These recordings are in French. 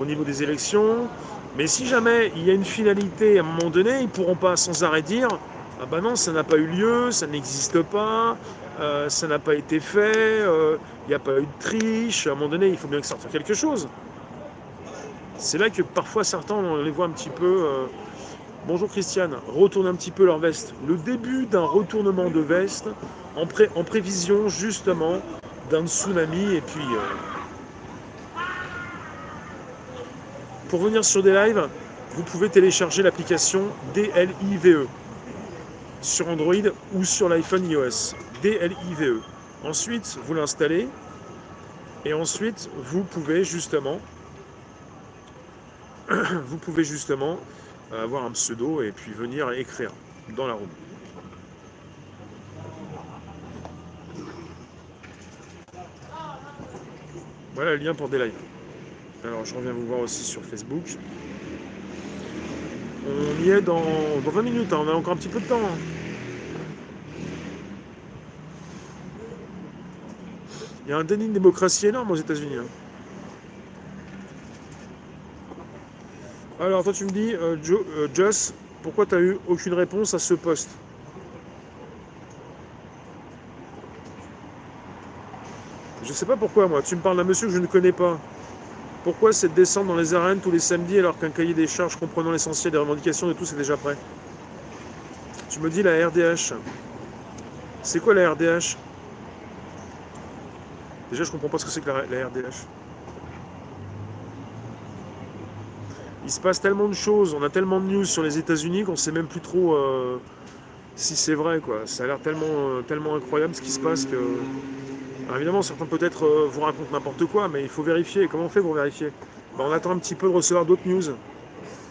au niveau des élections. Mais si jamais il y a une finalité à un moment donné, ils ne pourront pas sans arrêt dire ah bah non, ça n'a pas eu lieu, ça n'existe pas, ça n'a pas été fait, il n'y a pas eu de triche. À un moment donné, il faut bien que sortir quelque chose. C'est là que parfois certains, on les voit un petit peu. Bonjour Christiane, retourner un petit peu leur veste. Le début d'un retournement de veste en prévision justement d'un tsunami. Et puis, pour venir sur des lives, vous pouvez télécharger l'application DLIVE sur Android ou sur l'iPhone iOS. DLIVE. Ensuite, vous l'installez et ensuite, vous pouvez justement avoir un pseudo et puis venir écrire dans la room. Voilà le lien pour des lives. Alors je reviens vous voir aussi sur Facebook. On y est dans 20 minutes, hein, on a encore un petit peu de temps. Hein. Il y a un déni de démocratie énorme aux États-Unis. Hein. Alors toi tu me dis, Joss, pourquoi tu n'as eu aucune réponse à ce post? Je sais pas pourquoi moi, tu me parles d'un monsieur que je ne connais pas. Pourquoi cette descente dans les arènes tous les samedis alors qu'un cahier des charges comprenant l'essentiel des revendications de tous est déjà prêt? Tu me dis la RDH. C'est quoi la RDH? Déjà je comprends pas ce que c'est que la RDH. Il se passe tellement de choses, on a tellement de news sur les États-Unis qu'on sait même plus trop si c'est vrai quoi. Ça a l'air tellement incroyable ce qui se passe que. Alors évidemment, certains peut-être vous racontent n'importe quoi, mais il faut vérifier. Comment on fait pour vérifier? On attend un petit peu de recevoir d'autres news.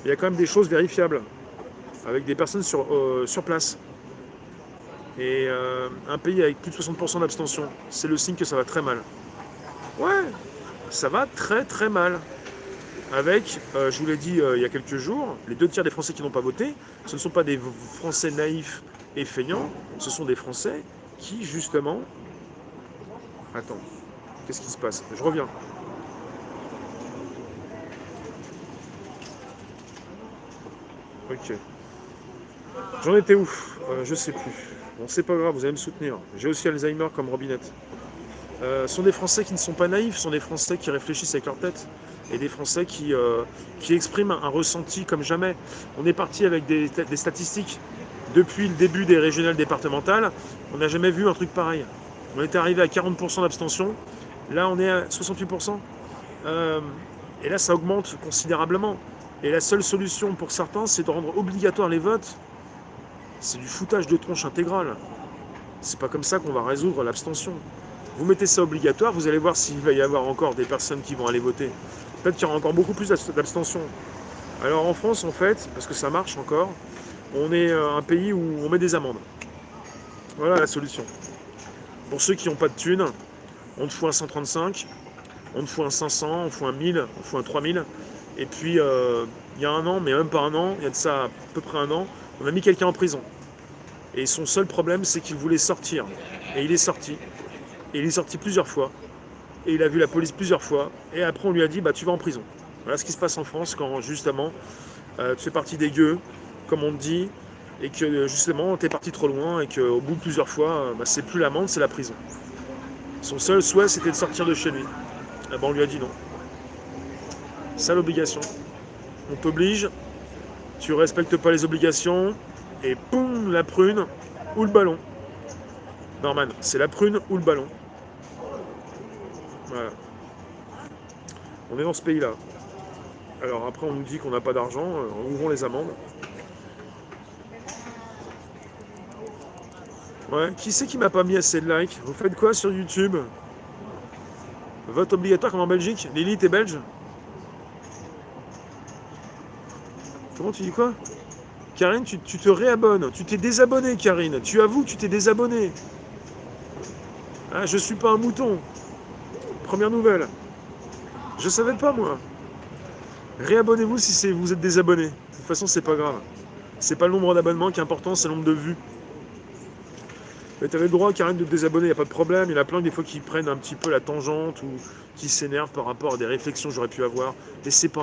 Il y a quand même des choses vérifiables, avec des personnes sur place. Et un pays avec plus de 60% d'abstention, c'est le signe que ça va très mal. Ouais, ça va très très mal. Avec, je vous l'ai dit il y a quelques jours, les 2 tiers des Français qui n'ont pas voté, ce ne sont pas des Français naïfs et feignants, ce sont des Français qui, justement... Attends, qu'est-ce qui se passe? Je reviens. Ok. J'en étais où? Je sais plus. Bon, c'est pas grave, vous allez me soutenir. J'ai aussi Alzheimer comme Robinette. Ce sont des Français qui ne sont pas naïfs, ce sont des Français qui réfléchissent avec leur tête. Et des Français qui expriment un ressenti comme jamais. On est parti avec des statistiques. Depuis le début des régionales départementales, on n'a jamais vu un truc pareil. On était arrivé à 40% d'abstention. Là, on est à 68%. Et là, ça augmente considérablement. Et la seule solution pour certains, c'est de rendre obligatoire les votes. C'est du foutage de tronche intégral. C'est pas comme ça qu'on va résoudre l'abstention. Vous mettez ça obligatoire, vous allez voir s'il va y avoir encore des personnes qui vont aller voter. Peut-être qu'il y aura encore beaucoup plus d'abstention. Alors en France, en fait, parce que ça marche encore, on est un pays où on met des amendes. Voilà la solution. Pour ceux qui n'ont pas de thunes, on te fout un 135, on te fout un 500, on te fout un 1000, on te fout un 3000. Et puis, il y a un an, mais même pas un an, il y a de ça à peu près un an, on a mis quelqu'un en prison. Et son seul problème, c'est qu'il voulait sortir. Et il est sorti. Et il est sorti plusieurs fois. Et il a vu la police plusieurs fois. Et après, on lui a dit, bah, tu vas en prison. Voilà ce qui se passe en France quand, justement, tu fais partie des gueux, comme on te dit, et que, justement, tu es parti trop loin, et qu'au bout de plusieurs fois, bah, c'est plus l'amende, c'est la prison. Son seul souhait, c'était de sortir de chez lui. Et ben, on lui a dit non. Ça, l'obligation. On t'oblige, tu respectes pas les obligations, et poum, la prune ou le ballon. Norman, c'est la prune ou le ballon. Voilà. On est dans ce pays-là. Alors après, on nous dit qu'on n'a pas d'argent, ouvrons les amendes. Ouais, qui c'est qui m'a pas mis assez de likes? Vous faites quoi sur YouTube? Vote obligatoire comme en Belgique? Lily, t'es belge? Comment tu dis quoi? Karine, tu te réabonnes. Tu t'es désabonné, Karine. Tu avoues que tu t'es désabonné. Ah, je suis pas un mouton. Première nouvelle. Je savais pas, moi. Réabonnez-vous si vous êtes désabonné. De toute façon, c'est pas grave. C'est pas le nombre d'abonnements qui est important, c'est le nombre de vues. Mais t'avais le droit, Karen, de te désabonner, y a pas de problème. Il y en a plein des fois qui prennent un petit peu la tangente ou qui s'énervent par rapport à des réflexions que j'aurais pu avoir. Mais c'est pas